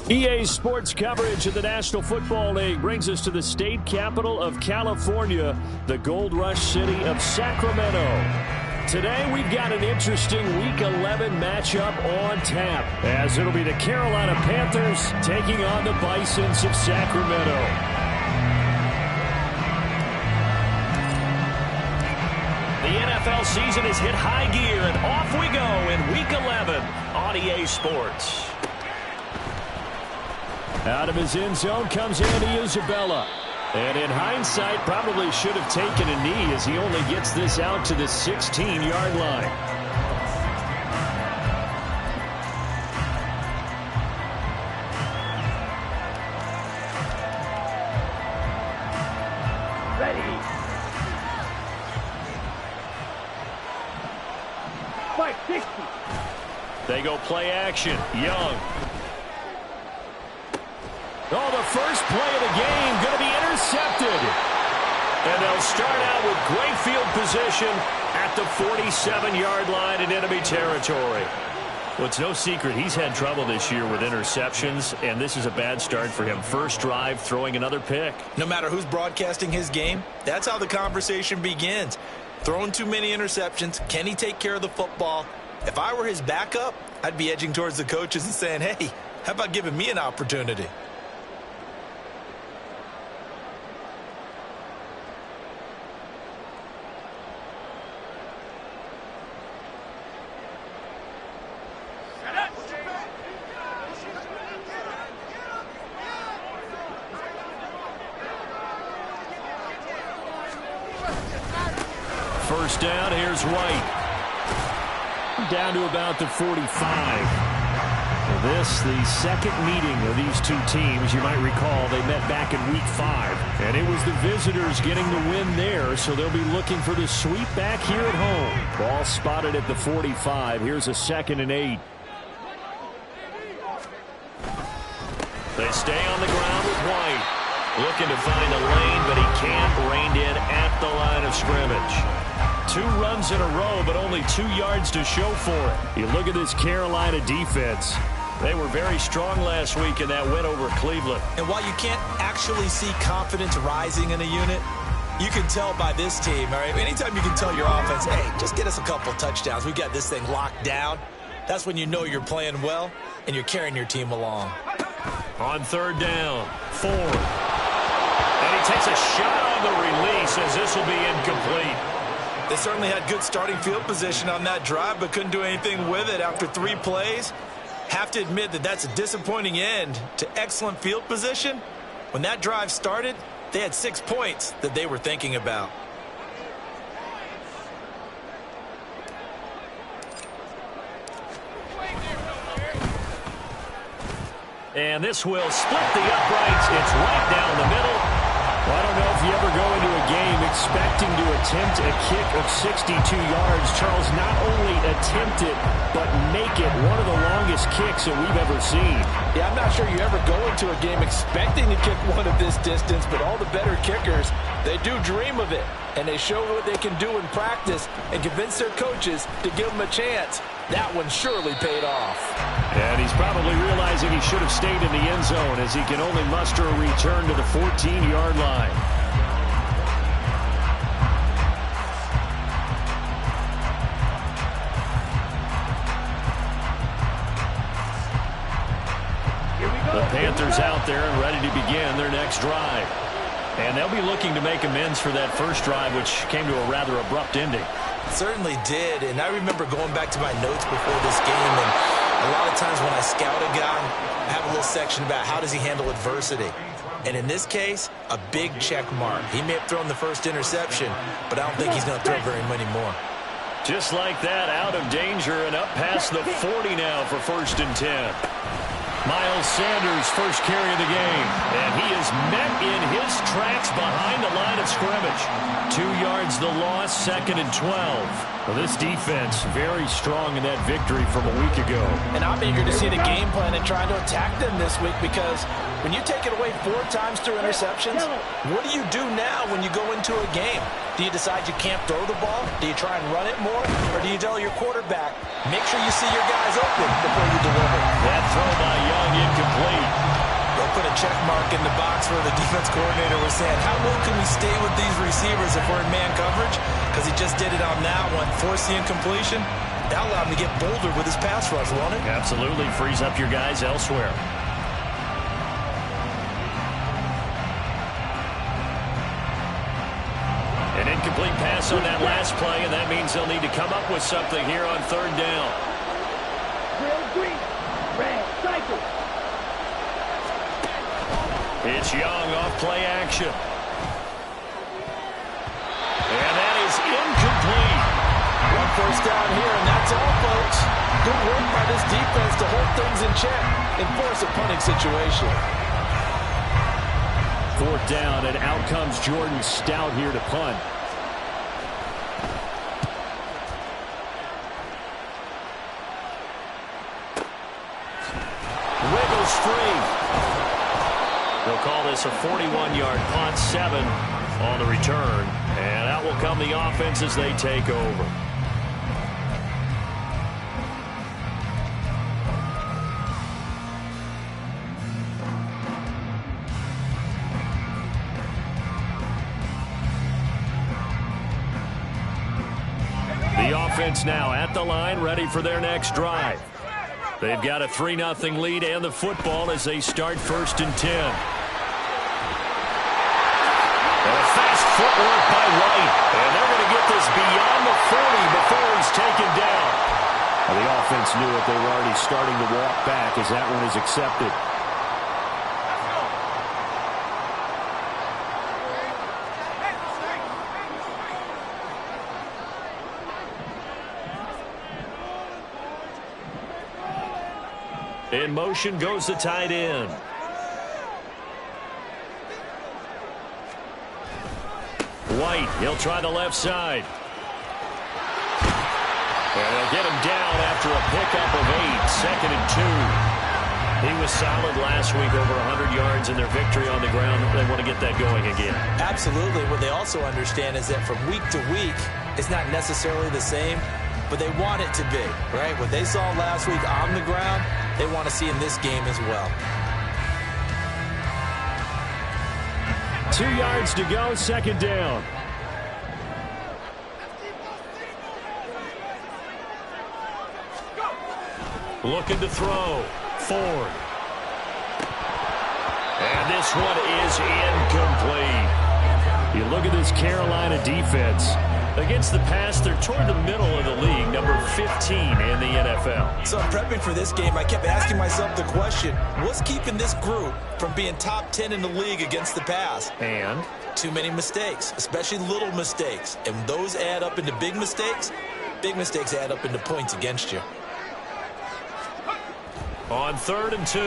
EA Sports coverage of the National Football League brings us to the state capital of California, the Gold Rush city of Sacramento. Today we've got an interesting Week 11 matchup on tap, as it'll be the Carolina Panthers taking on the Bisons of Sacramento. The NFL season has hit high gear, and off we go in Week 11 on EA Sports. Out of his end zone comes Andy Isabella. And in hindsight, probably should have taken a knee as he only gets this out to the 16-yard line. Ready. Fight 60. They go play action. Young. Oh, the first play of the game going to be intercepted. And they'll start out with great field position at the 47-yard line in enemy territory. Well, it's no secret he's had trouble this year with interceptions, and this is a bad start for him. First drive, throwing another pick. No matter who's broadcasting his game, that's how the conversation begins. Throwing too many interceptions, can he take care of the football? If I were his backup, I'd be edging towards the coaches and saying, hey, how about giving me an opportunity? First down, here's White. Down to about the 45. This, the second meeting of these two teams. You might recall they met back in Week 5. And it was the visitors getting the win there, so they'll be looking for the sweep back here at home. Ball spotted at the 45. Here's a 2nd and 8. They stay on the ground with White. Looking to find a lane, but he can't. Reined in at the line of scrimmage. 2 runs in a row, but only 2 yards to show for it. You look at this Carolina defense. They were very strong last week in that win over Cleveland. And while you can't actually see confidence rising in a unit, you can tell by this team, all right? Anytime you can tell your offense, hey, just get us a couple touchdowns. We got this thing locked down. That's when you know you're playing well and you're carrying your team along. On 3rd down, Ford. And he takes a shot on the release as this will be incomplete. They certainly had good starting field position on that drive, but couldn't do anything with it after 3 plays. Have to admit that that's a disappointing end to excellent field position. When that drive started, they had 6 points that they were thinking about. And this will split the uprights. It's right down the middle. Well, I don't know if you ever go into a game expecting to attempt a kick of 62 yards. Charles, not only attempt it, but make it one of the longest kicks that we've ever seen. Yeah, I'm not sure you ever go into a game expecting to kick one of this distance, but all the better kickers, they do dream of it. And they show what they can do in practice and convince their coaches to give them a chance. That one surely paid off. And he's probably realizing he should have stayed in the end zone as he can only muster a return to the 14-yard line. The Panthers out there and ready to begin their next drive. And they'll be looking to make amends for that first drive, which came to a rather abrupt ending. Certainly did, and I remember going back to my notes before this game, and a lot of times when I scout a guy, I have a little section about how does he handle adversity. And in this case, a big check mark. He may have thrown the first interception, but I don't think he's going to throw very many more. Just like that, out of danger and up past the 40 now for 1st and 10. Miles Sanders, first carry of the game, and he is met in his tracks behind the line of scrimmage. 2 yards the loss, 2nd and 12. Well, this defense very strong in that victory from a week ago. And I'm eager to see the game plan and trying to attack them this week, because when you take it away 4 times through interceptions, what do you do now when you go into a game? Do you decide you can't throw the ball? Do you try and run it more? Or do you tell your quarterback, make sure you see your guys open before you deliver? That throw by Young incomplete. They'll put a check mark in the box where the defense coordinator was saying, how well can we stay with these receivers if we're in man coverage? Because he just did it on that one, forced the incompletion. That allowed him to get bolder with his pass rush, won't it? Absolutely, frees up your guys elsewhere. An incomplete pass on that last play, and that means they'll need to come up with something here on 3rd down. Green, red, cycle. It's Young off play action. And that is incomplete. 1 first down here, and that's all, folks. Good work by this defense to hold things in check and force a punting situation. 4th down, and out comes Jordan Stout here to punt. Wiggles free. They'll call this a 41-yard punt, 7 on the return. And out will come the offense as they take over. The offense now at the line, ready for their next drive. They've got a 3-0 lead and the football as they start 1st and 10. And a fast footwork by White. And they're going to get this beyond the 40 before he's taken down. Well, the offense knew it. They were already starting to walk back as that one is accepted. In motion goes the tight end. White, he'll try the left side. And they'll get him down after a pickup of 8, 2nd and 2. He was solid last week, over 100 yards in their victory on the ground. They want to get that going again. Absolutely. What they also understand is that from week to week, it's not necessarily the same, but they want it to be, right? What they saw last week on the ground, they want to see in this game as well. 2 yards to go, 2nd down. Looking to throw. Ford. And this one is incomplete. You look at this Carolina defense. Against the pass, they're toward the middle of the league, number 15 in the NFL. So prepping for this game, I kept asking myself the question, what's keeping this group from being top 10 in the league against the pass? And? Too many mistakes, especially little mistakes. And those add up into big mistakes. Big mistakes add up into points against you. On 3rd and 2,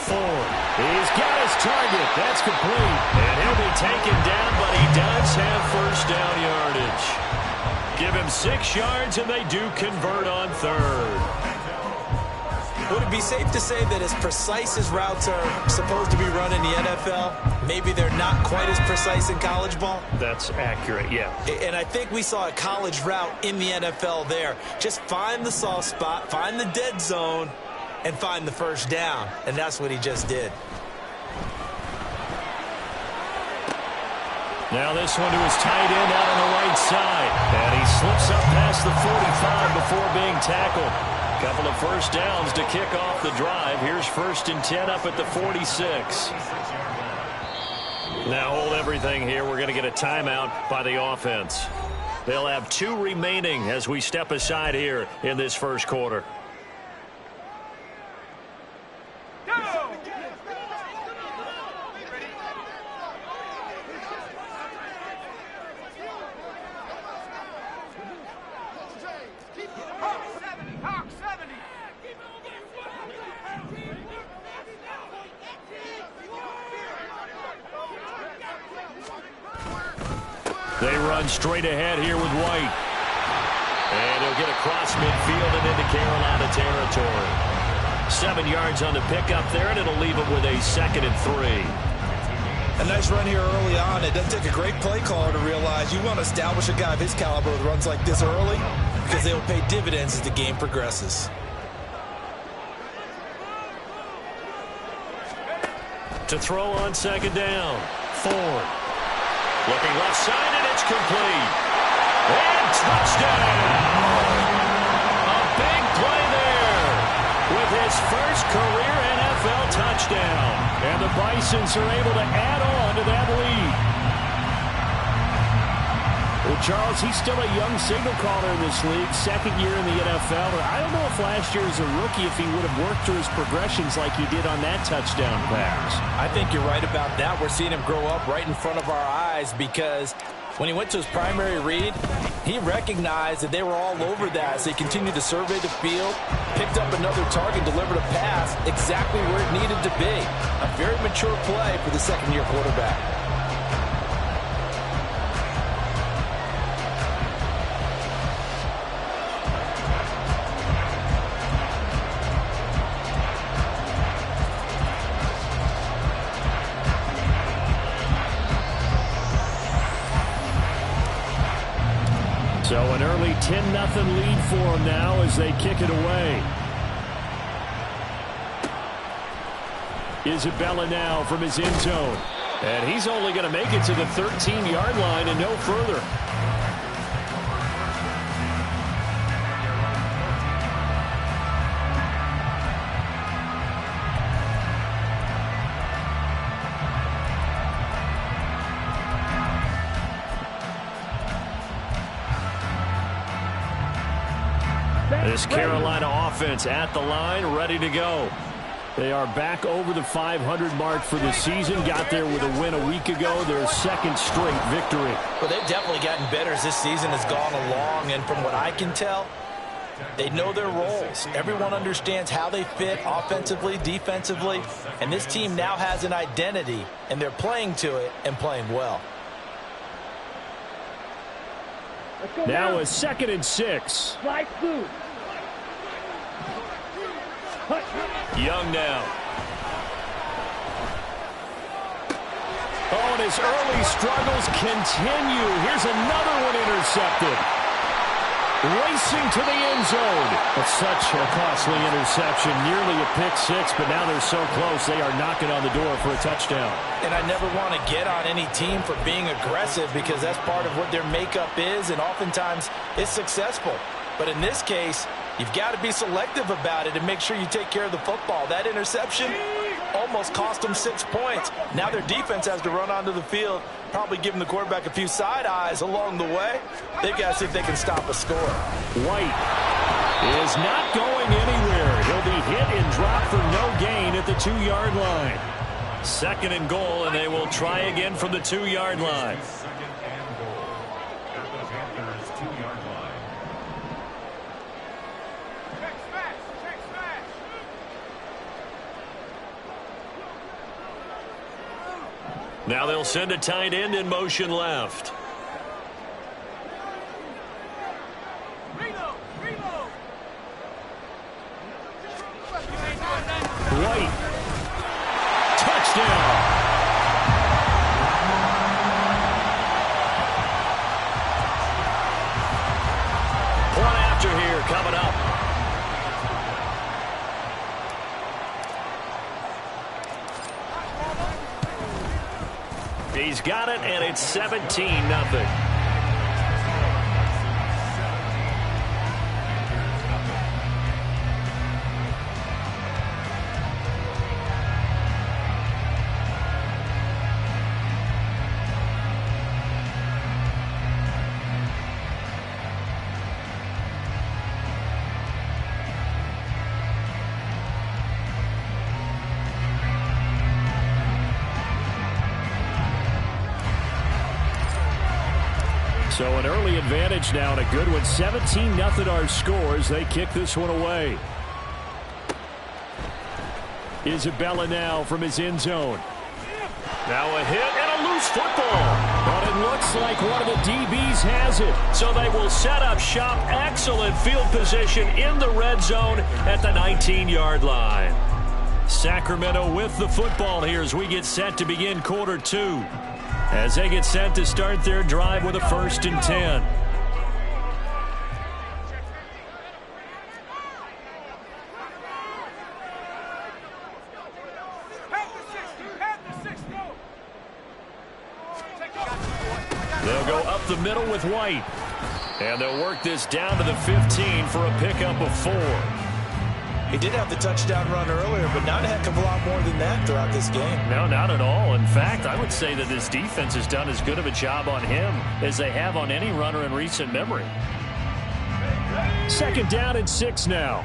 Ford. He's got his target. That's complete. And he'll be taken down, but he does have 1st down yardage. Give him 6 yards, and they do convert on 3rd. Would it be safe to say that as precise as routes are supposed to be run in the NFL, maybe they're not quite as precise in college ball? That's accurate, yeah. And I think we saw a college route in the NFL there. Just find the soft spot, find the dead zone, and find the 1st down. And that's what he just did. Now this one to his tight end out on the right side. And he slips up past the 45 before being tackled. Couple of 1st downs to kick off the drive. Here's 1st and 10 up at the 46. Now hold everything here. We're going to get a timeout by the offense. They'll have 2 remaining as we step aside here in this 1st quarter. They run straight ahead here with White. And he'll get across midfield and into Carolina territory. 7 yards on the pickup there, and it'll leave him with a 2nd and 3. A nice run here early on. It doesn't take a great play caller to realize you want to establish a guy of his caliber with runs like this early because they will pay dividends as the game progresses. To throw on 2nd down. Ford. Looking left side, and it's complete. And touchdown! A big play there with his first career NFL touchdown. And the Bisons are able to add on to that lead. Well, Charles, he's still a young signal caller in this league, 2nd year in the NFL. I don't know if last year as a rookie if he would have worked through his progressions like he did on that touchdown pass. I think you're right about that. We're seeing him grow up right in front of our eyes because when he went to his primary read, he recognized that they were all over that as they continued to survey the field, picked up another target, delivered a pass exactly where it needed to be. A very mature play for the 2nd-year quarterback. So an early 10-0 lead for them now as they kick it away. Isabella now from his end zone. And he's only going to make it to the 13-yard line and no further. This Carolina offense at the line, ready to go. They are back over the 500 mark for the season. Got there with a win a week ago, their 2nd straight victory. Well, they've definitely gotten better as this season has gone along, and from what I can tell, they know their roles. Everyone understands how they fit offensively, defensively, and this team now has an identity, and they're playing to it and playing well. Now a 2nd and 6. Slide through. Young now. Oh, and his early struggles continue. Here's another one intercepted. Racing to the end zone. It's such a costly interception. Nearly a pick 6, but now they're so close they are knocking on the door for a touchdown. And I never want to get on any team for being aggressive because that's part of what their makeup is, and oftentimes it's successful. But in this case, you've got to be selective about it and make sure you take care of the football. That interception almost cost them 6 points. Now their defense has to run onto the field, probably giving the quarterback a few side eyes along the way. They've got to see if they can stop a score. White is not going anywhere. He'll be hit and dropped for no gain at the 2-yard line. 2nd and goal, and they will try again from the 2-yard line. Now they'll send a tight end in motion left. White. Touchdown. Point after here coming up. He's got it, and it's 17-0. So an early advantage now and a good one. 17-0 our scores. They kick this one away. Isabella now from his end zone. Now a hit and a loose football. But it looks like one of the DBs has it. So they will set up shop. Excellent field position in the red zone at the 19-yard line. Sacramento with the football here as we get set to begin quarter 2. As they get set to start their drive with a 1st and 10. They'll go up the middle with White. And they'll work this down to the 15 for a pickup of 4. He did have the touchdown run earlier, but not a heck of a lot more than that throughout this game. No, not at all. In fact, I would say that this defense has done as good of a job on him as they have on any runner in recent memory. 2nd down and 6 now.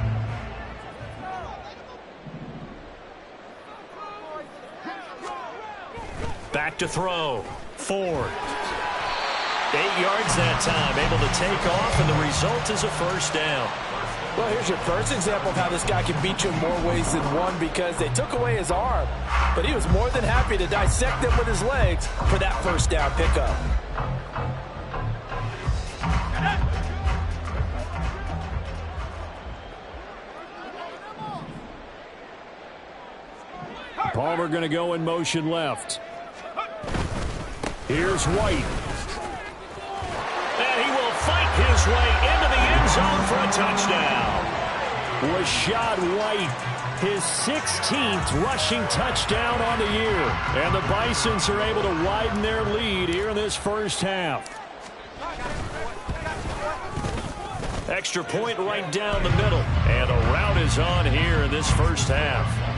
Back to throw. Ford. 8 yards that time, able to take off, and the result is a 1st down. Well, here's your first example of how this guy can beat you in more ways than one, because they took away his arm, but he was more than happy to dissect them with his legs for that 1st down pickup. Palmer going to go in motion left. Here's White. And he will fight his way into the end zone for a touchdown. Rashad White, his 16th rushing touchdown on the year. And the Bisons are able to widen their lead here in this 1st half. Extra point right down the middle. And a route is on here in this 1st half.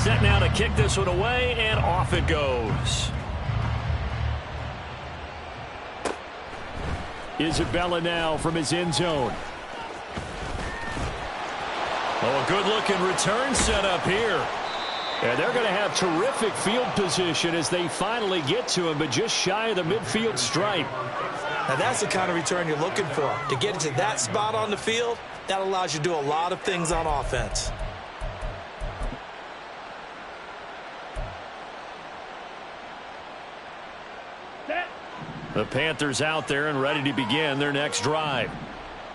Set now to kick this one away, and off it goes. Isabella now from his end zone. Oh, a good-looking return set up here. And they're going to have terrific field position as they finally get to him, but just shy of the midfield stripe. Now, that's the kind of return you're looking for. To get into that spot on the field, that allows you to do a lot of things on offense. The Panthers out there and ready to begin their next drive.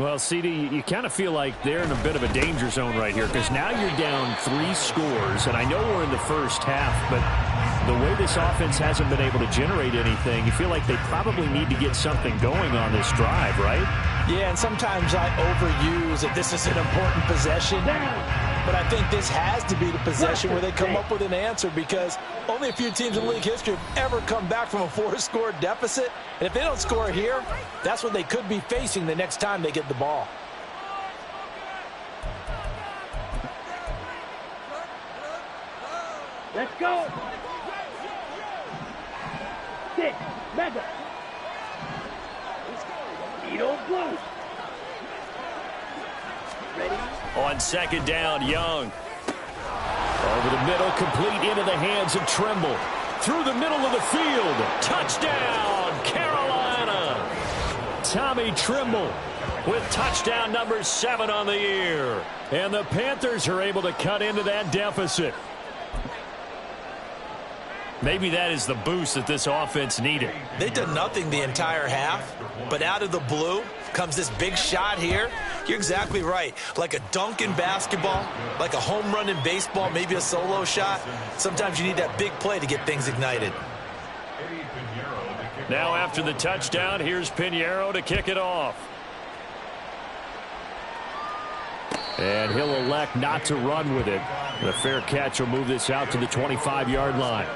Well, CD, you kind of feel like they're in a bit of a danger zone right here, because now you're down 3 scores, and I know we're in the 1st half, but the way this offense hasn't been able to generate anything, you feel like they probably need to get something going on this drive, right? Yeah, and sometimes I overuse that this is an important possession. But I think this has to be the possession where they come up with an answer, because only a few teams in league history have ever come back from a 4-score deficit. And if they don't score here, that's what they could be facing the next time they get the ball. Let's go. 6, mega. Edo blue. Ready? On 2nd down, Young. Over the middle, complete into the hands of Trimble. Through the middle of the field. Touchdown, Carolina. Tommy Trimble with touchdown number 7 on the year. And the Panthers are able to cut into that deficit. Maybe that is the boost that this offense needed. They've done nothing the entire half, but out of the blue comes this big shot here. You're exactly right. Like a dunk in basketball, like a home run in baseball, maybe a solo shot. Sometimes you need that big play to get things ignited. Now after the touchdown, here's Pinheiro to kick it off. And he'll elect not to run with it. The fair catch will move this out to the 25-yard line.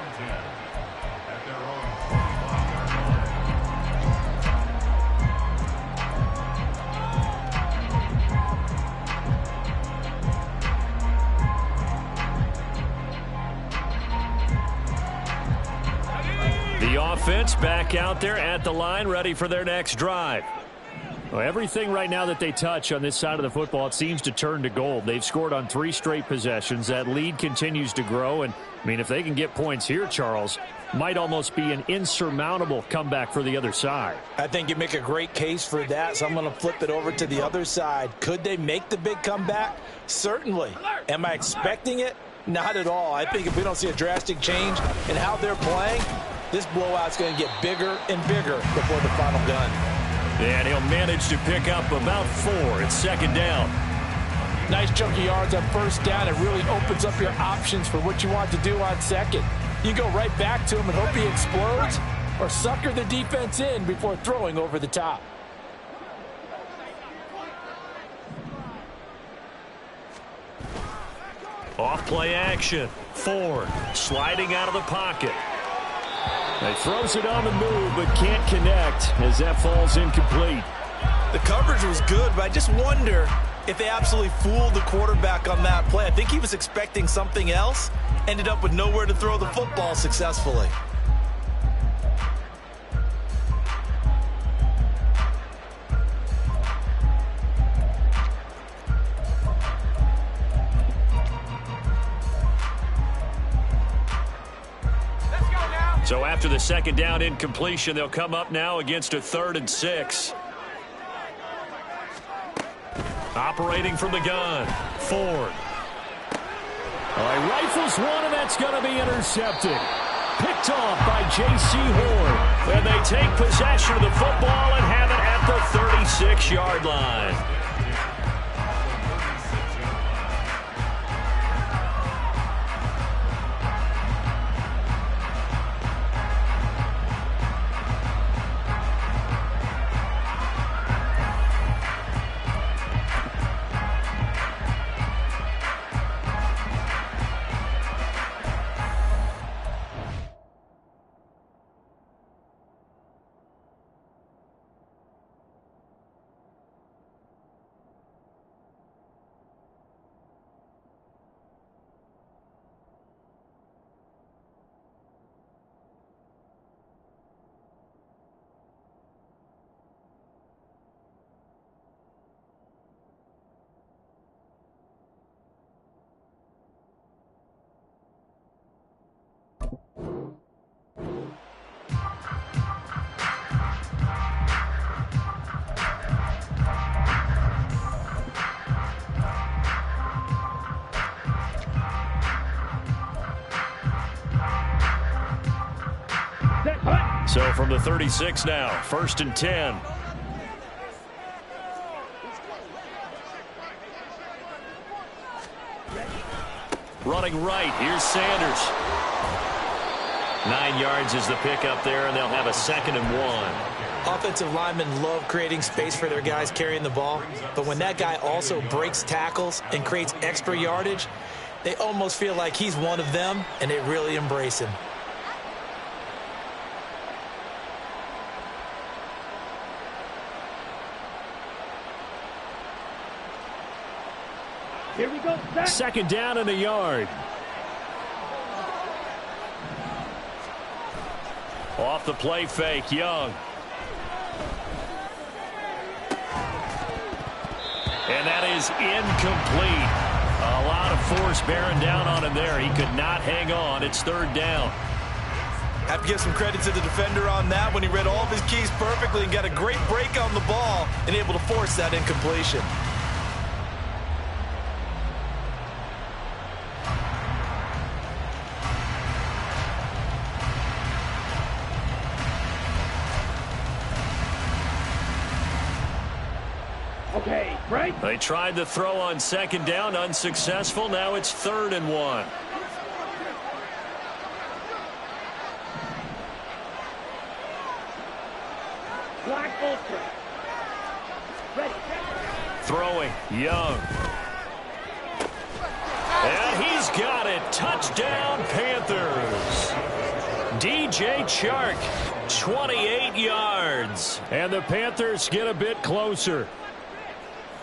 The offense back out there at the line, ready for their next drive. Well, everything right now that they touch on this side of the football, it seems to turn to gold. They've scored on 3 straight possessions. That lead continues to grow. And, I mean, if they can get points here, Charles, Might almost be an insurmountable comeback for the other side. I think you make a great case for that, so I'm going to flip it over to the other side. Could they make the big comeback? Certainly. Am I expecting it? Not at all. I think if we don't see a drastic change in how they're playing, this blowout's going to get bigger and bigger before the final gun. And he'll manage to pick up about 4. It's second down. Nice chunk of yards on first down. It really opens up your options for what you want to do on second. You go right back to him and hope he explodes, or sucker the defense in before throwing over the top. Off play action. Ford sliding out of the pocket. He throws it on the move but can't connect as that falls incomplete. The coverage was good, but I just wonder if they absolutely fooled the quarterback on that play. I think he was expecting something else. Ended up with nowhere to throw the football successfully. So after the second down incompletion, they'll come up now against a 3rd and 6. Operating from the gun, Ford. He rifles one, and that's going to be intercepted. Picked off by J.C. Horn. And they take possession of the football and have it at the 36-yard line. So from the 36 now, 1st and 10. Running right, here's Sanders. 9 yards is the pickup there, and they'll have a 2nd and 1. Offensive linemen love creating space for their guys carrying the ball, but when that guy also breaks tackles and creates extra yardage, they almost feel like he's one of them, and they really embrace him. Here we go, Zach. 2nd down and a yard. Off the play fake, Young. And that is incomplete. A lot of force bearing down on him there. He could not hang on. It's 3rd down. Have to give some credit to the defender on that when he read all of his keys perfectly and got a great break on the ball and able to force that incompletion. Okay, right. They tried the throw on 2nd down, unsuccessful. Now it's 3rd and 1. Black ultra. Ready. Throwing, Young. And he's got it. Touchdown, Panthers. DJ Chark, 28 yards. And the Panthers get a bit closer.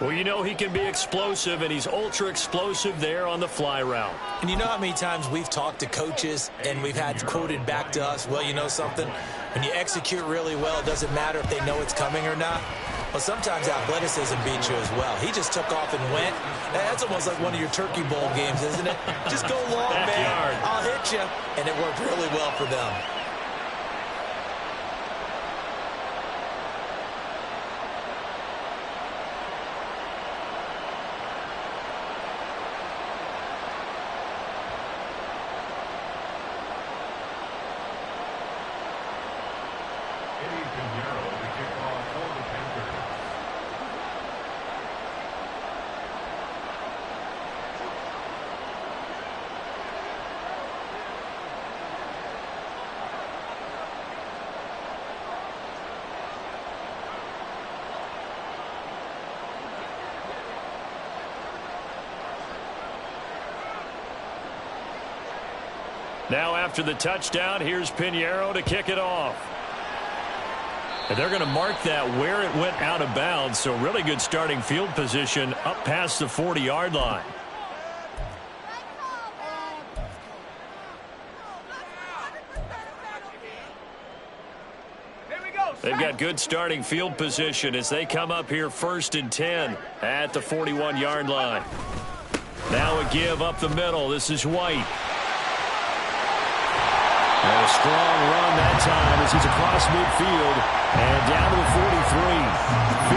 Well, you know he can be explosive, and he's ultra-explosive there on the fly route. And you know how many times we've talked to coaches and we've had quoted back to us, well, you know something? When you execute really well, it doesn't matter if they know it's coming or not. Well, sometimes athleticism beats you as well. He just took off and went. That's almost like one of your Turkey Bowl games, isn't it? Just go long, man. I'll hit you. And it worked really well for them. Now after the touchdown, here's Pinheiro to kick it off. And they're going to mark that where it went out of bounds, so really good starting field position up past the 40-yard line. They've got good starting field position as they come up here 1st and 10 at the 41-yard line. Now a give up the middle. This is White. And a strong run that time as he's across midfield and down to the 43.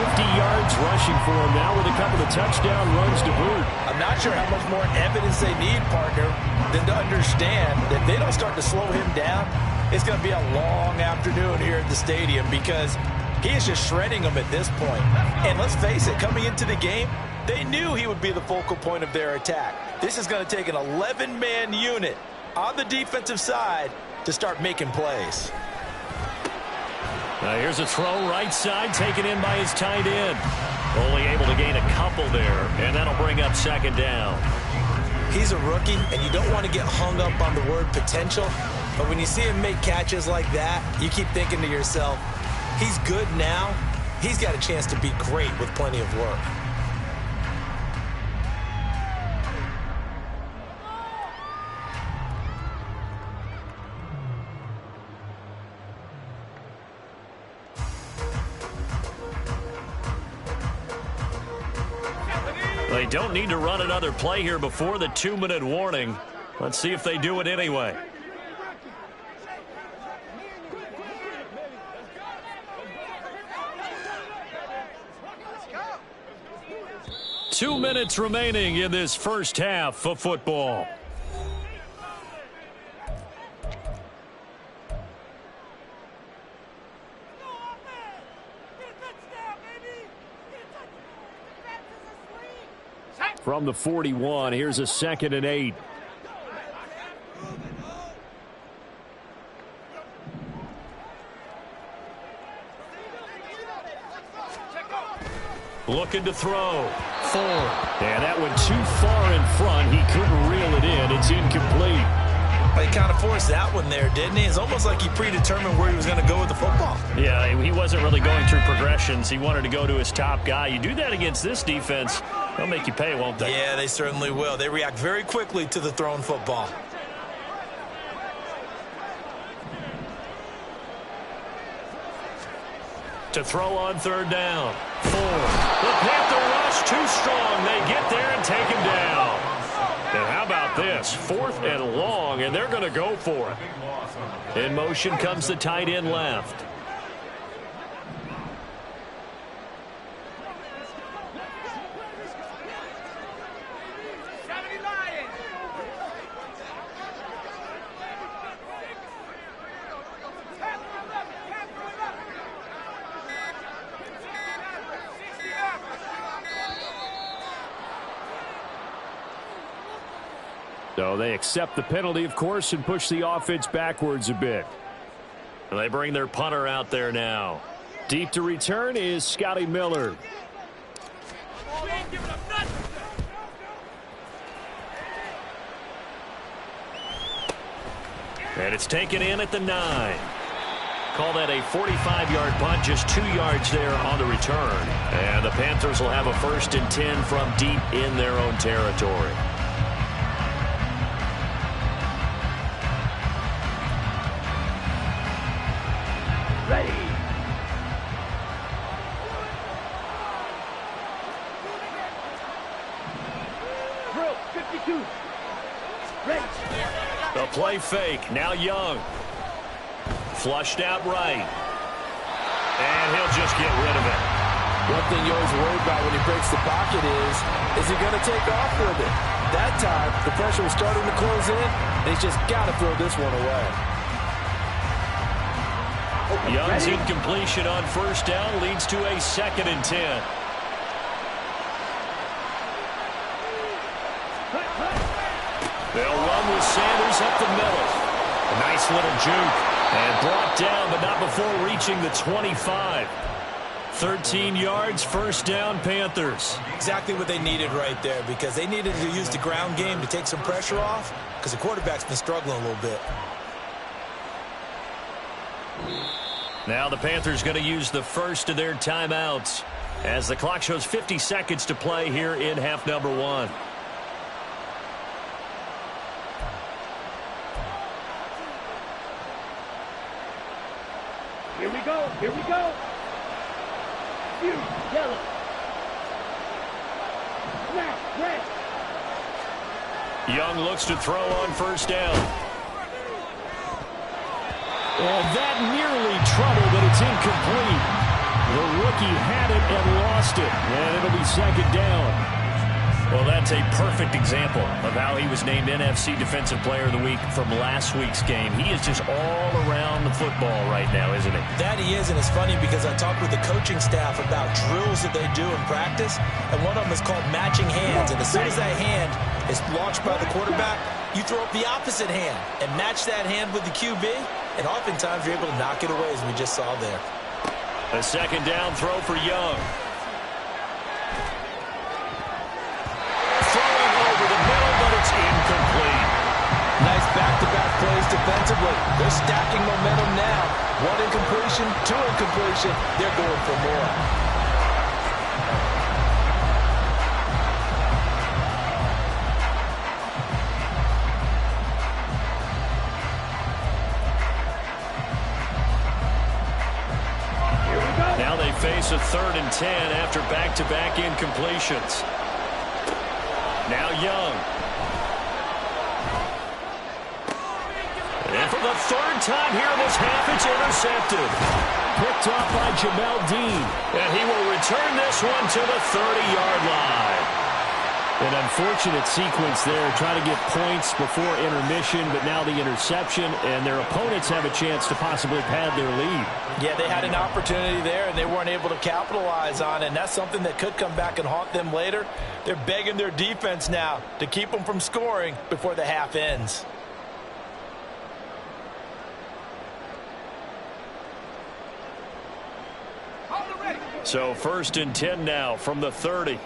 50 yards rushing for him now with a couple of touchdown runs to boot. I'm not sure how much more evidence they need, partner, than to understand that they don't start to slow him down. It's going to be a long afternoon here at the stadium because he is just shredding them at this point. And let's face it, coming into the game, they knew he would be the focal point of their attack. This is going to take an 11-man unit on the defensive side to start making plays. Now here's a throw right side taken in by his tight end. Only able to gain a couple there, and that'll bring up 2nd down. He's a rookie, and you don't want to get hung up on the word potential. But when you see him make catches like that, you keep thinking to yourself, he's good now. He's got a chance to be great with plenty of work. They don't need to run another play here before the 2-minute warning. Let's see if they do it anyway. Two minutes remaining in this first half of football. From the 41, here's a 2nd and 8. Looking to throw. 4. And that went too far in front. He couldn't reel it in. It's incomplete. He kind of forced that one there, didn't he? It's almost like he predetermined where he was going to go with the football. Yeah, he wasn't really going through progressions. He wanted to go to his top guy. You do that against this defense, they'll make you pay, won't they? Yeah, they certainly will. They react very quickly to the thrown football. To throw on 3rd down. 4. The Panther rush too strong. They get there and take him down. And how about this? 4th and long, and they're going to go for it. In motion comes the tight end left. So they accept the penalty, of course, and push the offense backwards a bit. And they bring their punter out there now. Deep to return is Scotty Miller. And it's taken in at the 9. Call that a 45-yard punt, just 2 yards there on the return. And the Panthers will have a 1st and 10 from deep in their own territory. Ready. Drill 52. Ready. The play fake. Now Young. Flushed out right. And he'll just get rid of it. One thing you always worry about when he breaks the pocket is he going to take off with it? That time, the pressure was starting to close in, and he's just got to throw this one away. Young's incompletion on 1st down leads to a 2nd and 10. They'll run with Sanders up the middle. A nice little juke. And brought down, but not before reaching the 25. 13 yards, first down, Panthers. Exactly what they needed right there, because they needed to use the ground game to take some pressure off, because the quarterback's been struggling a little bit. Now the Panthers going to use the first of their timeouts as the clock shows 50 seconds to play here in half number 1. Here we go. Here we go. You, yellow. Snap, red. Young looks to throw on first down. Oh, that nearly trouble, but it's incomplete. The rookie had it and lost it, and it'll be second down. Well, that's a perfect example of how he was named NFC Defensive Player of the Week from last week's game. He is just all around the football right now, isn't he? That he is, and it's funny because I talked with the coaching staff about drills that they do in practice, and one of them is called matching hands. And as soon as that hand is launched by the quarterback, you throw up the opposite hand and match that hand with the QB, and oftentimes you're able to knock it away, as we just saw there. A second down throw for Young. Throwing over the middle, but it's incomplete. Nice back-to-back plays defensively. They're stacking momentum now. 1 incompletion, 2 incompletion. They're going for more. Now they face a 3rd and 10 after back-to-back incompletions. Now Young. And for the 3rd time here in this half, it's intercepted. Picked off by Jamel Dean. And he will return this one to the 30-yard line. An unfortunate sequence there, trying to get points before intermission, but now the interception, and their opponents have a chance to possibly pad their lead. Yeah, they had an opportunity there, and they weren't able to capitalize on it, and that's something that could come back and haunt them later. They're begging their defense now to keep them from scoring before the half ends. So 1st and 10 now from the 30.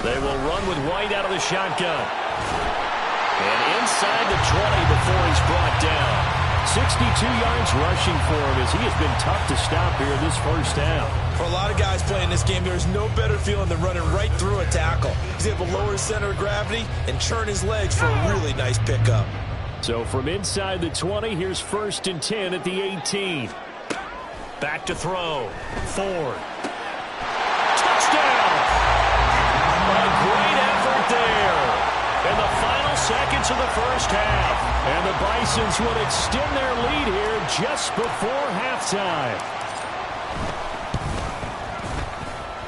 They will run with White out of the shotgun. And inside the 20 before he's brought down. 62 yards rushing for him as he has been tough to stop here this first half. For a lot of guys playing this game, there's no better feeling than running right through a tackle. He's able to lower his center of gravity and churn his legs for a really nice pickup. So from inside the 20, here's 1st and 10 at the 18. Back to throw. Ford. Touchdown! A great effort there. In the final seconds of the first half. And the Bisons will extend their lead here just before halftime.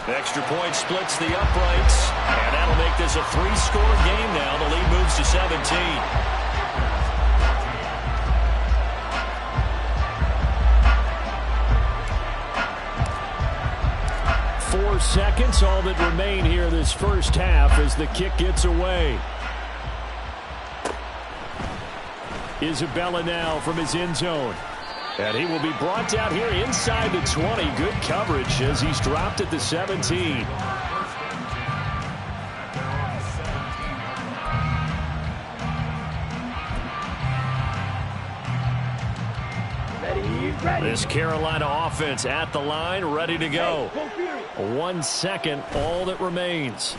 The extra point splits the uprights. And that'll make this a 3-score game now. The lead moves to 17. 4 seconds, all that remain here this first half as the kick gets away. Isabella now from his end zone. And he will be brought down here inside the 20. Good coverage as he's dropped at the 17. Ready. This Carolina offense at the line, ready to go. 1 second, all that remains.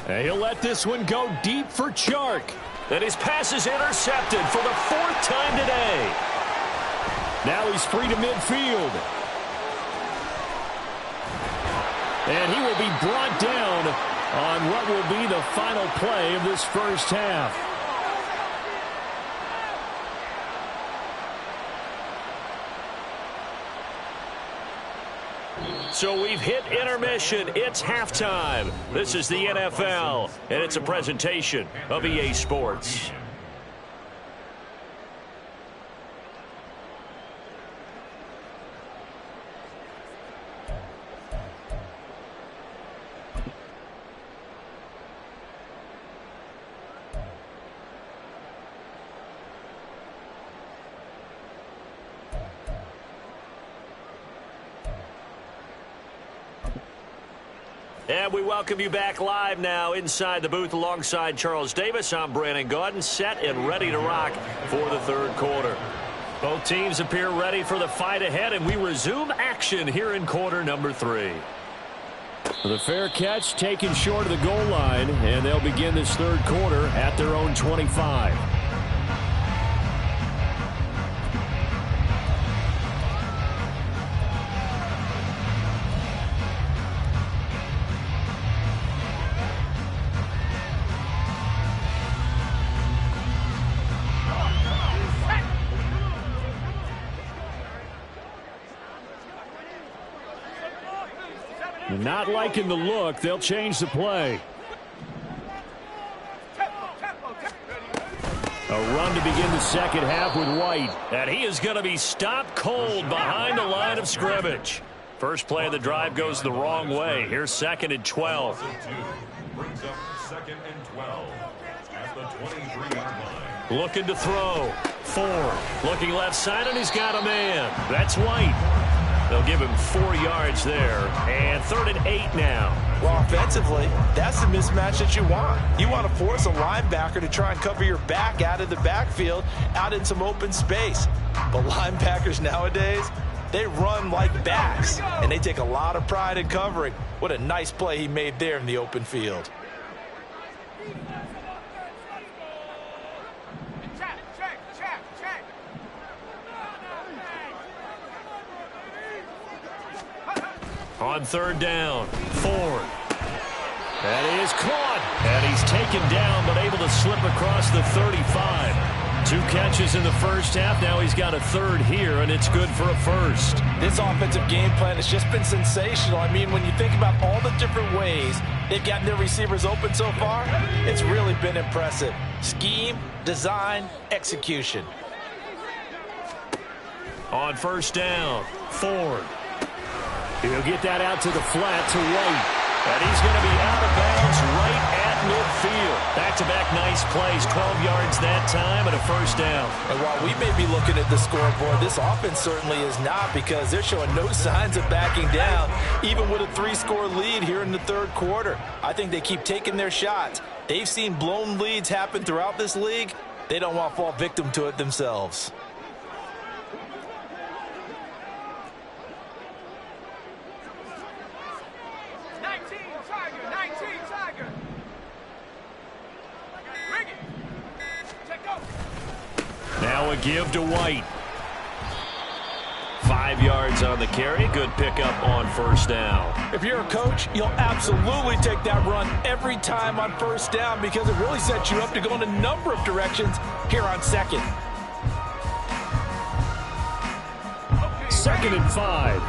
And he'll let this one go deep for Chark. And his pass is intercepted for the 4th time today. Now he's free to midfield. And he will be brought down on what will be the final play of this first half. So we've hit intermission. It's halftime. This is the NFL, and it's a presentation of EA Sports. And we welcome you back live now inside the booth alongside Charles Davis. I'm Brandon Gaudin, set and ready to rock for the third quarter. Both teams appear ready for the fight ahead, and we resume action here in quarter number 3. The fair catch taken short of the goal line, and they'll begin this third quarter at their own 25. Not liking the look. They'll change the play. A run to begin the second half with White. And he is going to be stopped cold behind the line of scrimmage. First play of the drive goes the wrong way. Here's 2nd and 12. Brings up 2nd and 12 at the 23-yard line. Looking to throw. Ford looking left side, and he's got a man. That's White. They'll give him 4 yards there. And 3rd and 8 now. Well, offensively, that's the mismatch that you want. You want to force a linebacker to try and cover your back out of the backfield, out in some open space. But linebackers nowadays, they run like backs, and they take a lot of pride in covering. What a nice play he made there in the open field. On 3rd down, Ford. That is caught. And he's taken down, but able to slip across the 35. 2 catches in the first half. Now he's got a 3rd here, and it's good for a 1st. This offensive game plan has just been sensational. I mean, when you think about all the different ways they've gotten their receivers open so far, it's really been impressive. Scheme, design, execution. On 1st down, Ford. He'll get that out to the flat to White. And he's going to be out of bounds right at midfield. Back-to-back nice plays, 12 yards that time and a 1st down. And while we may be looking at the scoreboard, this offense certainly is not, because they're showing no signs of backing down, even with a 3-score lead here in the third quarter. I think they keep taking their shots. They've seen blown leads happen throughout this league. They don't want to fall victim to it themselves. Now a give to White. 5 yards on the carry. Good pickup on 1st down. If you're a coach, you'll absolutely take that run every time on 1st down, because it really sets you up to go in a number of directions here on 2nd. 2nd and 5.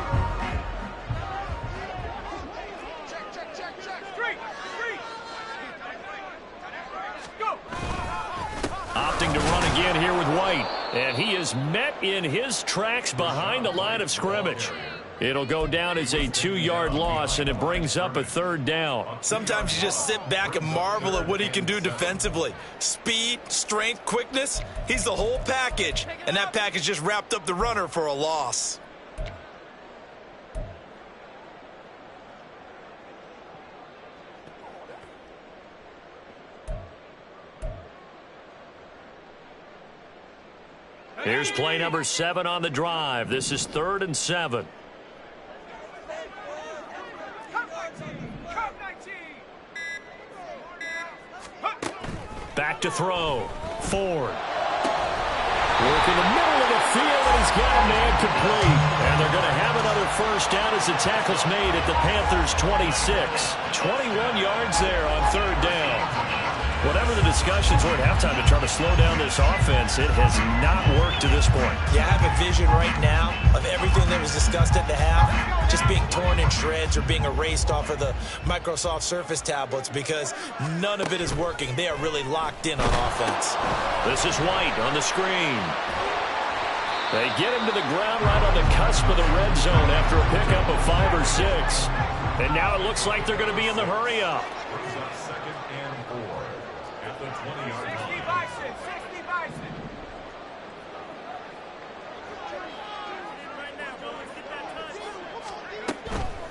Opting to run again here with White. And he is met in his tracks behind the line of scrimmage. It'll go down as a 2-yard loss, and it brings up a 3rd down. Sometimes you just sit back and marvel at what he can do defensively. Speed, strength, quickness, he's the whole package. And that package just wrapped up the runner for a loss. Here's play number 7 on the drive. This is 3rd and 7. Back to throw. Ford. Work in the middle of the field, and he's got a man complete. And they're going to have another 1st down as the tackle's made at the Panthers' 26. 21 yards there on 3rd down. Whatever the discussions were at halftime to try to slow down this offense, it has not worked to this point. Yeah, I have a vision right now of everything that was discussed at the half just being torn in shreds or being erased off of the Microsoft Surface tablets, because none of it is working. They are really locked in on offense. This is White on the screen. They get him to the ground right on the cusp of the red zone after a pickup of 5 or 6. And now it looks like they're going to be in the hurry-up.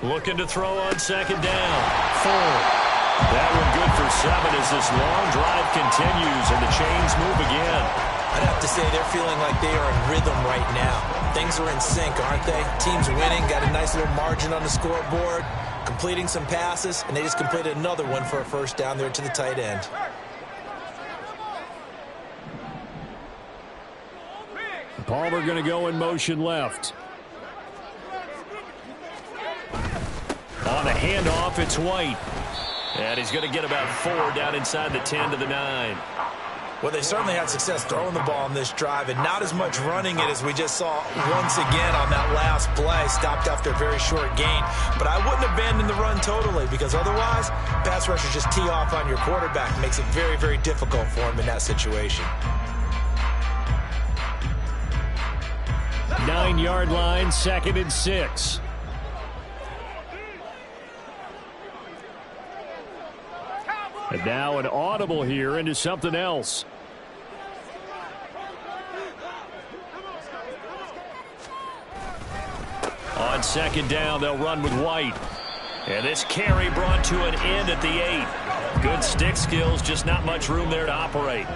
Looking to throw on second down. Ford. That one good for 7 as this long drive continues and the chains move again. I'd have to say they're feeling like they are in rhythm right now. Things are in sync, aren't they? Team's winning, got a nice little margin on the scoreboard, completing some passes, and they just completed another one for a first down there to the tight end. Palmer going to go in motion left. On a handoff, it's White. And he's going to get about 4 down inside the 10 to the 9. Well, they certainly had success throwing the ball on this drive, and not as much running it as we just saw once again on that last play. Stopped after a very short gain. But I wouldn't abandon the run totally, because otherwise, pass rushers just tee off on your quarterback. It makes it very, very difficult for him in that situation. 9-yard line, 2nd and 6. And now an audible here into something else. On second down, they'll run with White. And this carry brought to an end at the 8. Good stick skills, just not much room there to operate.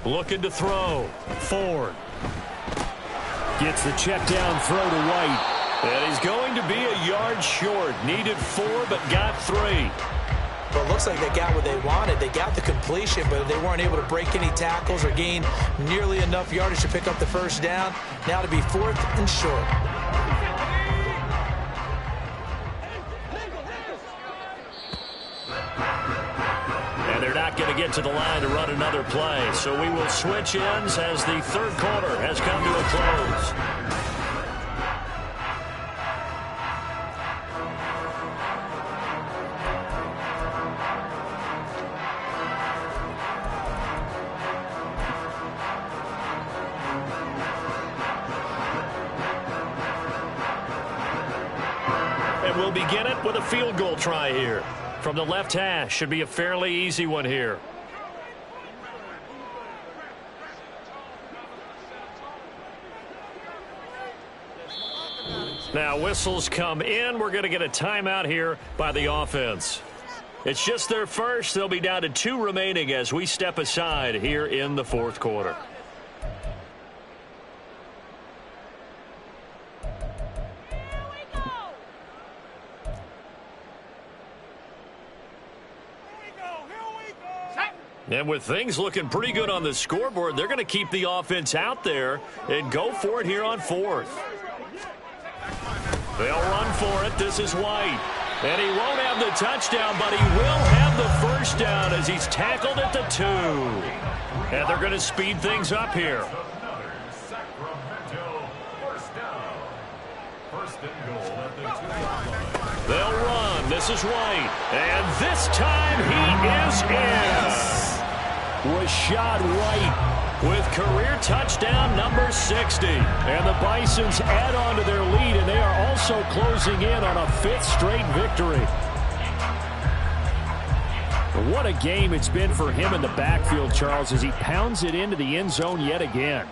Looking to throw. Ford. Gets the check down throw to White. And he's going to be a yard short. Needed 4, but got 3. Well, it looks like they got what they wanted. They got the completion, but they weren't able to break any tackles or gain nearly enough yardage to pick up the first down. Now to be 4th and short. Going to get to the line to run another play. So we will switch ends as the third quarter has come to a close. And we'll begin it with a field goal try here. From the left hash, should be a fairly easy one here. Now whistles come in. We're going to get a timeout here by the offense. It's just their first. They'll be down to 2 remaining as we step aside here in the 4th quarter. And with things looking pretty good on the scoreboard, they're going to keep the offense out there and go for it here on 4th. They'll run for it. This is White. And he won't have the touchdown, but he will have the first down as he's tackled at the 2. And they're going to speed things up here. They'll run. This is White. And this time he is in. Rashad White with career touchdown number 60. And the Bisons add on to their lead, and they are also closing in on a 5th straight victory. What a game it's been for him in the backfield, Charles, as he pounds it into the end zone yet again.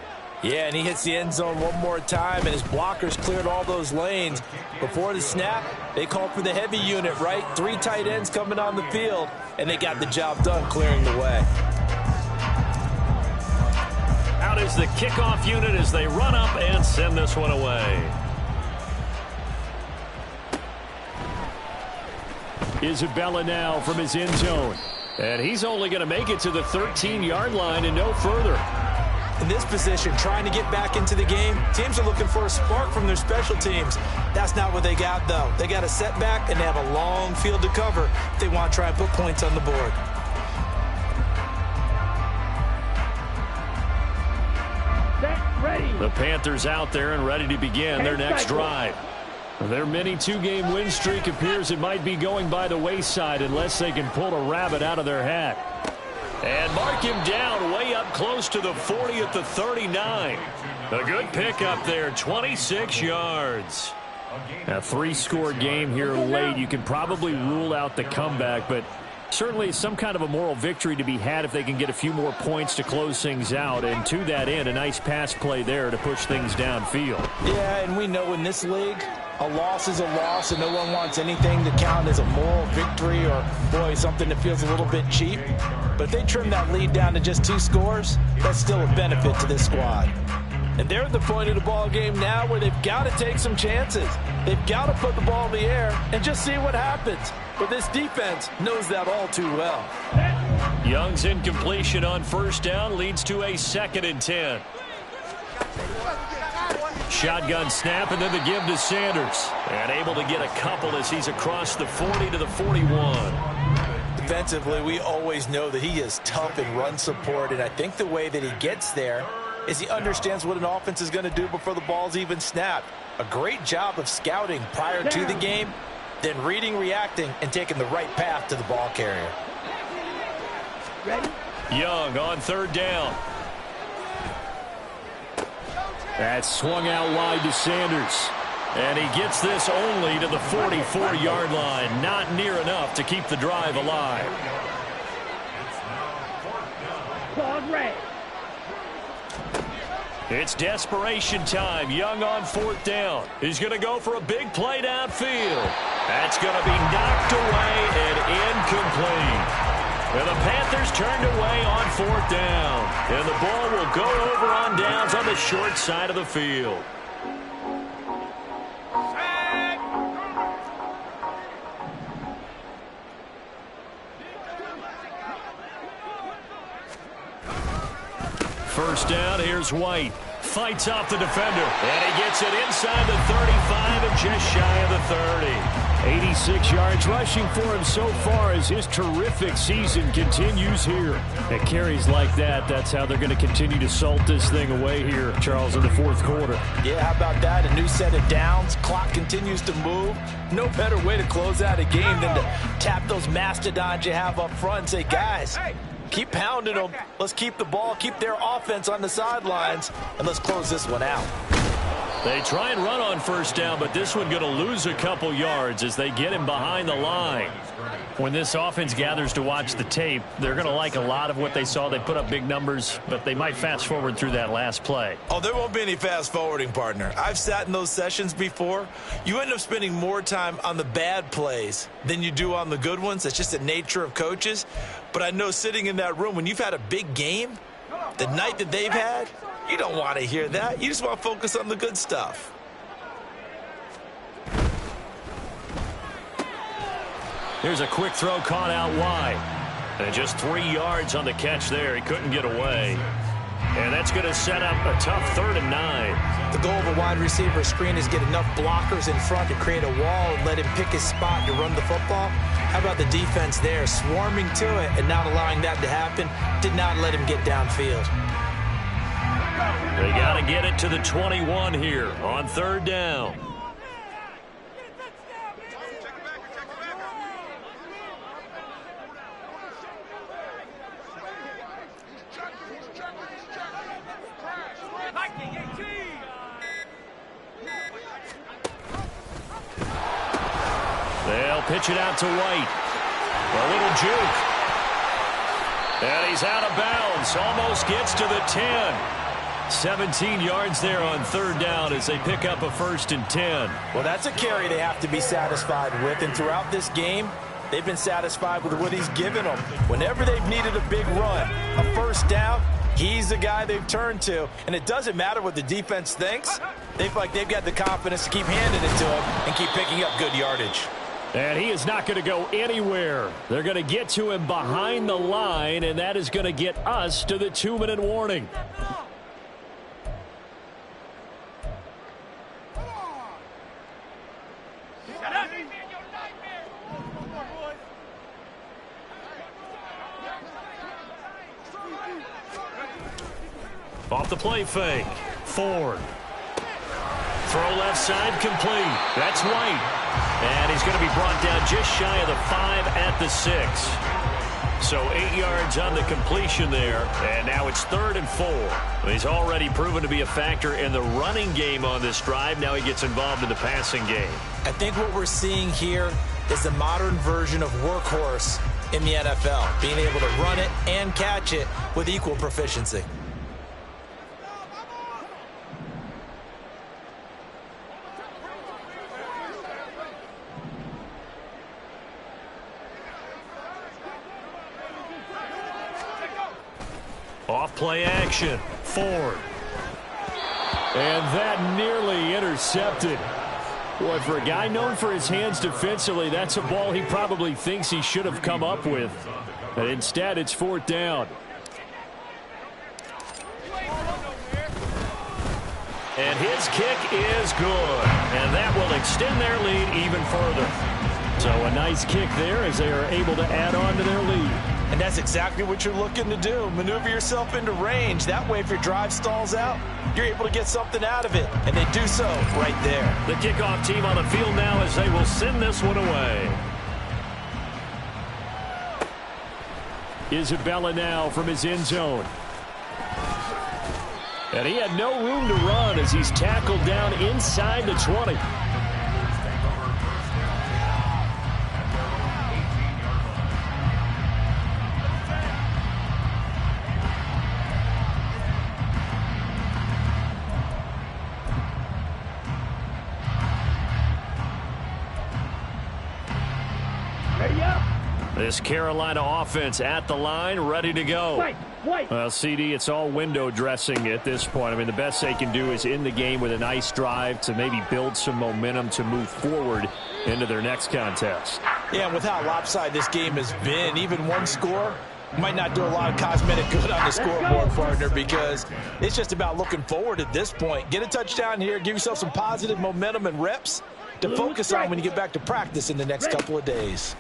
Yeah, and he hits the end zone one more time, and his blockers cleared all those lanes. Before the snap, they called for the heavy unit, right? 3 tight ends coming on the field, and they got the job done clearing the way. Out is the kickoff unit as they run up and send this one away. Isabella now from his end zone. And he's only going to make it to the 13-yard line and no further. In this position, trying to get back into the game, teams are looking for a spark from their special teams. That's not what they got, though. They got a setback, and they have a long field to cover if they want to try and put points on the board. The Panthers out there and ready to begin their next drive. Their mini 2-game win streak appears it might be going by the wayside unless they can pull a rabbit out of their hat. And mark him down way up close to the 40 at the 39. A good pickup there, 26 yards. A three-score game here late. You can probably rule out the comeback, but certainly some kind of a moral victory to be had if they can get a few more points to close things out. And to that end, a nice pass play there to push things downfield. Yeah, and we know in this league, a loss is a loss, and no one wants anything to count as a moral victory or, boy, something that feels a little bit cheap. But if they trim that lead down to just 2 scores, that's still a benefit to this squad. And they're at the point of the ball game now where they've got to take some chances. They've got to put the ball in the air and just see what happens. But this defense knows that all too well. Young's incompletion on first down leads to a 2nd and 10. Shotgun snap and then the give to Sanders. And able to get a couple as he's across the 40 to the 41. Defensively, we always know that he is tough in run support, and I think the way that he gets there is he understands what an offense is going to do before the ball's even snapped. A great job of scouting prior to the game, then reading, reacting, and taking the right path to the ball carrier. Young on 3rd down. That's swung out wide to Sanders. And he gets this only to the 44-yard line. Not near enough to keep the drive alive. It's desperation time. Young on 4th down. He's going to go for a big play downfield. That's going to be knocked away and incomplete. And the Panthers turned away on 4th down. And the ball will go over on downs on the short side of the field. First down, here's White. Fights off the defender. And he gets it inside the 35 and just shy of the 30. 86 yards rushing for him so far as his terrific season continues here. At carries like that, that's how they're going to continue to salt this thing away here, Charles, in the 4th quarter. Yeah, how about that? A new set of downs. Clock continues to move. No better way to close out a game than to tap those mastodons you have up front and say, guys, keep pounding them. Let's keep the ball, keep their offense on the sidelines, and let's close this one out. They try and run on first down, but this one going to lose a couple yards as they get him behind the line. When this offense gathers to watch the tape, they're going to like a lot of what they saw. They put up big numbers, but they might fast forward through that last play. Oh, there won't be any fast forwarding, partner. I've sat in those sessions before. You end up spending more time on the bad plays than you do on the good ones. That's just the nature of coaches. But I know sitting in that room, when you've had a big game, the night that they've had, you don't want to hear that. You just want to focus on the good stuff. Here's a quick throw caught out wide. And just 3 yards on the catch there. He couldn't get away. And that's going to set up a tough 3rd and 9. The goal of a wide receiver screen is get enough blockers in front to create a wall and let him pick his spot to run the football. How about the defense there, swarming to it and not allowing that to happen? Did not let him get downfield. They got to get it to the 21 here on 3rd down. They'll pitch it out to White. A little juke. And he's out of bounds. Almost gets to the 10. 17 yards there on 3rd down as they pick up a 1st and 10. Well, that's a carry they have to be satisfied with. And throughout this game, they've been satisfied with what he's given them. Whenever they've needed a big run, a 1st down, he's the guy they've turned to. And it doesn't matter what the defense thinks. They feel like they've got the confidence to keep handing it to him and keep picking up good yardage. And he is not going to go anywhere. They're going to get to him behind the line, and that is going to get us to the 2-minute warning. Off the play fake. Ford. Throw left side complete. That's White. And he's going to be brought down just shy of the 5 at the 6. So 8 yards on the completion there, and now it's 3rd and 4. He's already proven to be a factor in the running game on this drive. Now he gets involved in the passing game. I think what we're seeing here is the modern version of workhorse in the NFL, being able to run it and catch it with equal proficiency. Off play action, Ford. And that nearly intercepted. Boy, for a guy known for his hands defensively, that's a ball he probably thinks he should have come up with. But instead, it's 4th down. And his kick is good. And that will extend their lead even further. So a nice kick there as they are able to add on to their lead. And that's exactly what you're looking to do. Maneuver yourself into range. That way, if your drive stalls out, you're able to get something out of it. And they do so right there. The kickoff team on the field now as they will send this one away. Isabella now from his end zone. And he had no room to run as he's tackled down inside the 20. This Carolina offense at the line, ready to go. Well, CD, it's all window dressing at this point. I mean, the best they can do is in the game with a nice drive to maybe build some momentum to move forward into their next contest. Yeah, and with how lopsided this game has been, even one score might not do a lot of cosmetic good on the scoreboard, partner, because it's just about looking forward at this point. Get a touchdown here, give yourself some positive momentum and reps to focus on when you get back to practice in the next couple of days.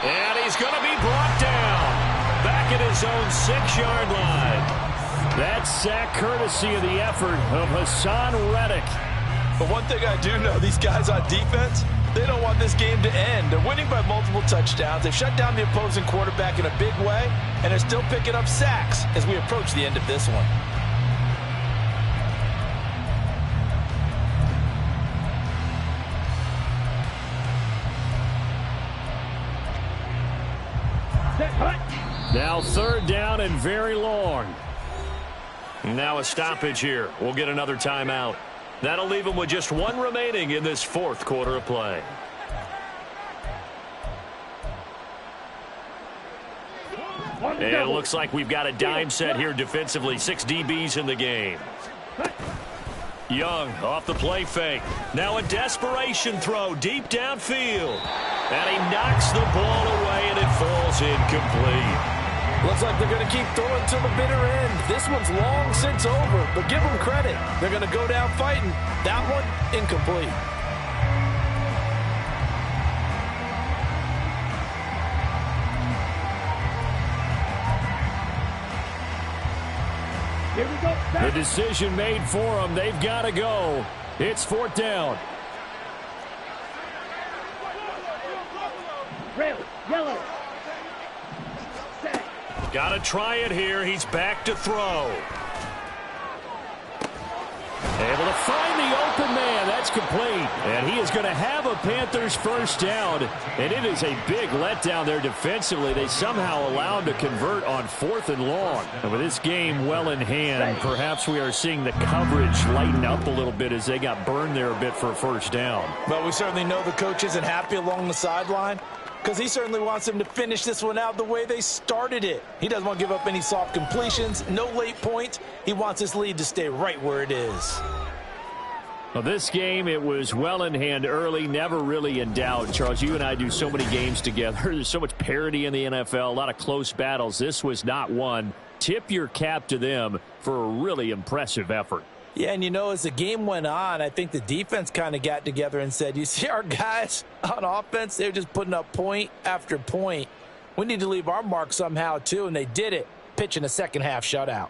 And he's going to be brought down back at his own 6-yard line. That's sack courtesy of the effort of Hassan Reddick. But one thing I do know, these guys on defense, they don't want this game to end. They're winning by multiple touchdowns. They've shut down the opposing quarterback in a big way, and they're still picking up sacks as we approach the end of this one. Now 3rd down and very long. Now a stoppage here. We'll get another timeout. That'll leave them with just 1 remaining in this 4th quarter of play. And it looks like we've got a dime set here defensively. 6 DBs in the game. Young off the play fake. Now a desperation throw deep downfield. And he knocks the ball away and it falls incomplete. Looks like they're going to keep throwing to the bitter end. This one's long since over, but give them credit. They're going to go down fighting. That one, incomplete. Here we go. The decision made for them. They've got to go. It's 4th down. Red, yellow. Got to try it here. He's back to throw. Able to find the open man. That's complete. And he is going to have a Panthers 1st down. And it is a big letdown there defensively. They somehow allowed to convert on 4th and long. And with this game well in hand, perhaps we are seeing the coverage lighten up a little bit as they got burned there a bit for a 1st down. But we certainly know the coach isn't happy along the sideline, because he certainly wants them to finish this one out the way they started it. He doesn't want to give up any soft completions, no late points. He wants his lead to stay right where it is. Well, this game, it was well in hand early, never really in doubt. Charles, you and I do so many games together. There's so much parity in the NFL, a lot of close battles. This was not one. Tip your cap to them for a really impressive effort. Yeah, and you know, as the game went on, I think the defense kind of got together and said, you see our guys on offense, they're just putting up point after point. We need to leave our mark somehow, too, and they did it, pitching a second-half shutout.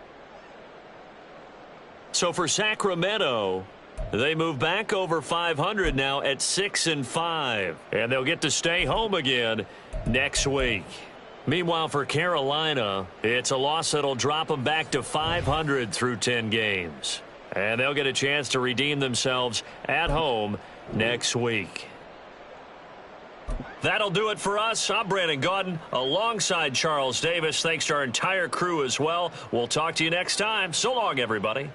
So for Sacramento, They move back over 500 now at 6-5, and they'll get to stay home again next week. Meanwhile, for Carolina, it's a loss that'll drop them back to 500 through 10 games. And they'll get a chance to redeem themselves at home next week. That'll do it for us. I'm Brandon Gaudin alongside Charles Davis. Thanks to our entire crew as well. We'll talk to you next time. So long, everybody.